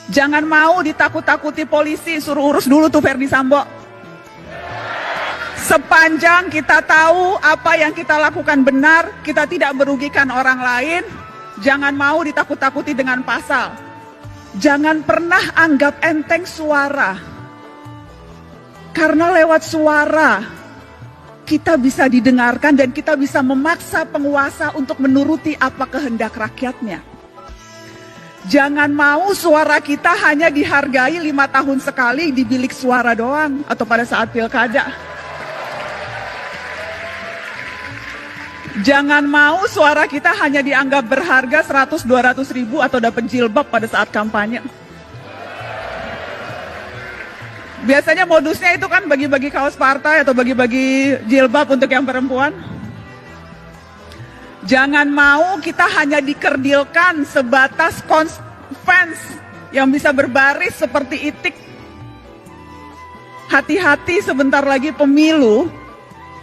Jangan mau ditakut-takuti polisi, suruh urus dulu tuh Verdi Sambo. Sepanjang kita tahu apa yang kita lakukan benar, kita tidak merugikan orang lain, jangan mau ditakut-takuti dengan pasal. Jangan pernah anggap enteng suara. Karena lewat suara, kita bisa didengarkan dan kita bisa memaksa penguasa untuk menuruti apa kehendak rakyatnya. Jangan mau suara kita hanya dihargai 5 tahun sekali di bilik suara doang atau pada saat pilkada. Jangan mau suara kita hanya dianggap berharga 100-200 ribu atau dapat jilbab pada saat kampanye. Biasanya modusnya itu kan bagi-bagi kaos partai atau bagi-bagi jilbab untuk yang perempuan. Jangan mau kita hanya dikerdilkan sebatas fans yang bisa berbaris seperti itik. Hati-hati, sebentar lagi pemilu.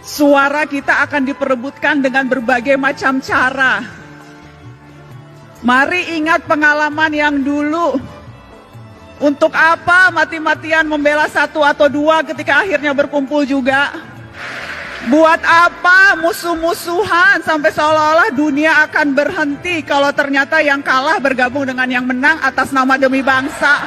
Suara kita akan diperebutkan dengan berbagai macam cara. Mari ingat pengalaman yang dulu. Untuk apa mati-matian membela 1 atau 2 ketika akhirnya berkumpul juga? Buat apa musuh-musuhan sampai seolah-olah dunia akan berhenti kalau ternyata yang kalah bergabung dengan yang menang atas nama demi bangsa?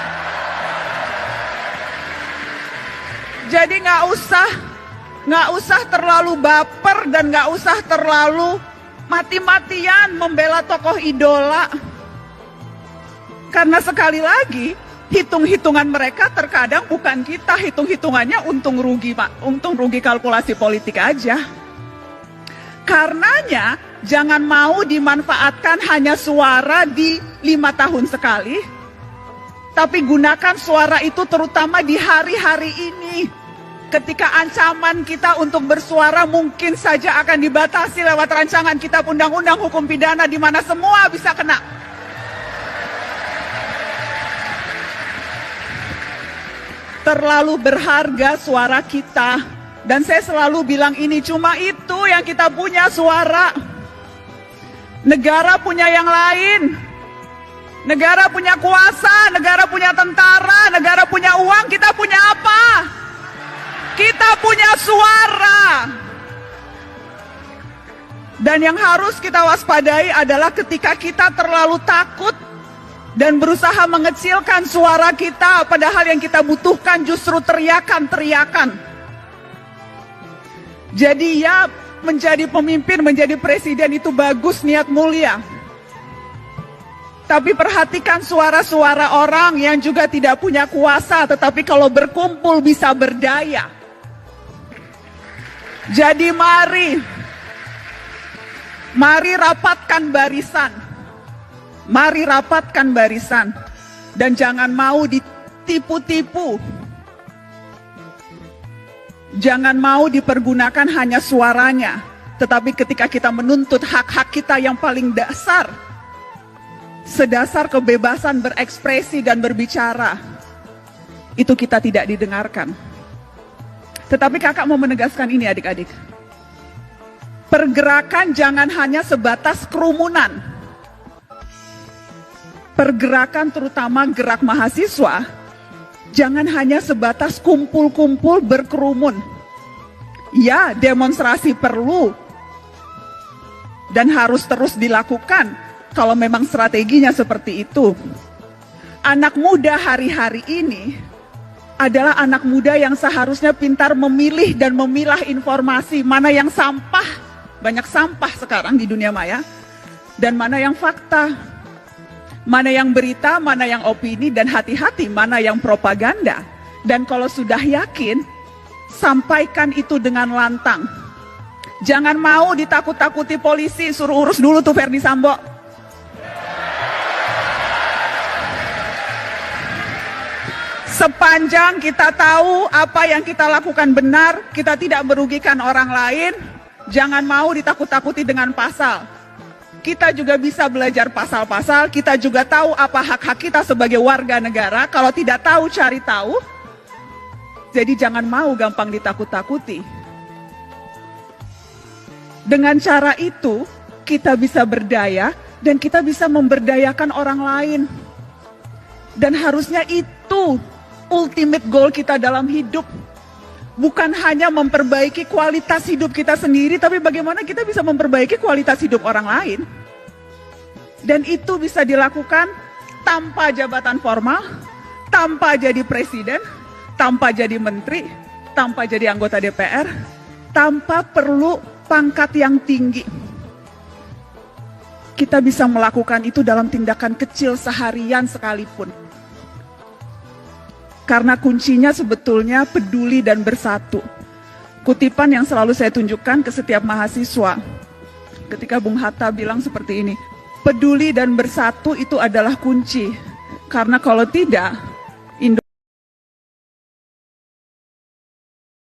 Jadi nggak usah terlalu baper dan nggak usah terlalu mati-matian membela tokoh idola. Karena sekali lagi, hitung-hitungan mereka terkadang bukan kita, hitung-hitungannya untung rugi kalkulasi politik aja. Karenanya, jangan mau dimanfaatkan hanya suara di 5 tahun sekali, tapi gunakan suara itu terutama di hari-hari ini. Ketika ancaman kita untuk bersuara mungkin saja akan dibatasi lewat rancangan kitab undang-undang hukum pidana di mana semua bisa kena. Terlalu berharga suara kita. Dan saya selalu bilang ini, cuma itu yang kita punya, suara. Negara punya yang lain. Negara punya kuasa, negara punya tentara, negara punya uang, kita punya apa? Kita punya suara. Dan yang harus kita waspadai adalah ketika kita terlalu takut dan berusaha mengecilkan suara kita, padahal yang kita butuhkan justru teriakan-teriakan. Jadi ya, menjadi pemimpin, menjadi presiden itu bagus, niat mulia. Tapi perhatikan suara-suara orang yang juga tidak punya kuasa, tetapi kalau berkumpul bisa berdaya. Jadi mari rapatkan barisan. Mari rapatkan barisan. Dan jangan mau ditipu-tipu. Jangan mau dipergunakan hanya suaranya. Tetapi ketika kita menuntut hak-hak kita yang paling dasar, sedasar kebebasan berekspresi dan berbicara, itu kita tidak didengarkan. Tetapi kakak mau menegaskan ini adik-adik. Pergerakan jangan hanya sebatas kerumunan. Pergerakan terutama gerak mahasiswa, jangan hanya sebatas kumpul-kumpul berkerumun. Ya, demonstrasi perlu dan harus terus dilakukan kalau memang strateginya seperti itu. Anak muda hari-hari ini adalah anak muda yang seharusnya pintar memilih dan memilah informasi, mana yang sampah, banyak sampah sekarang di dunia maya, dan mana yang fakta, mana yang berita, mana yang opini, dan hati-hati mana yang propaganda. Dan kalau sudah yakin, sampaikan itu dengan lantang. Jangan mau ditakut-takuti polisi, suruh urus dulu tuh Verdi Sambo. Sepanjang kita tahu apa yang kita lakukan benar, kita tidak merugikan orang lain, jangan mau ditakut-takuti dengan pasal. Kita juga bisa belajar pasal-pasal, kita juga tahu apa hak-hak kita sebagai warga negara. Kalau tidak tahu, cari tahu. Jadi jangan mau gampang ditakut-takuti. Dengan cara itu, kita bisa berdaya dan kita bisa memberdayakan orang lain. Dan harusnya itu ultimate goal kita dalam hidup. Bukan hanya memperbaiki kualitas hidup kita sendiri, tapi bagaimana kita bisa memperbaiki kualitas hidup orang lain. Dan itu bisa dilakukan tanpa jabatan formal, tanpa jadi presiden, tanpa jadi menteri, tanpa jadi anggota DPR, tanpa perlu pangkat yang tinggi. Kita bisa melakukan itu dalam tindakan kecil seharian sekalipun. Karena kuncinya sebetulnya peduli dan bersatu. Kutipan yang selalu saya tunjukkan ke setiap mahasiswa. Ketika Bung Hatta bilang seperti ini, peduli dan bersatu itu adalah kunci. Karena kalau tidak,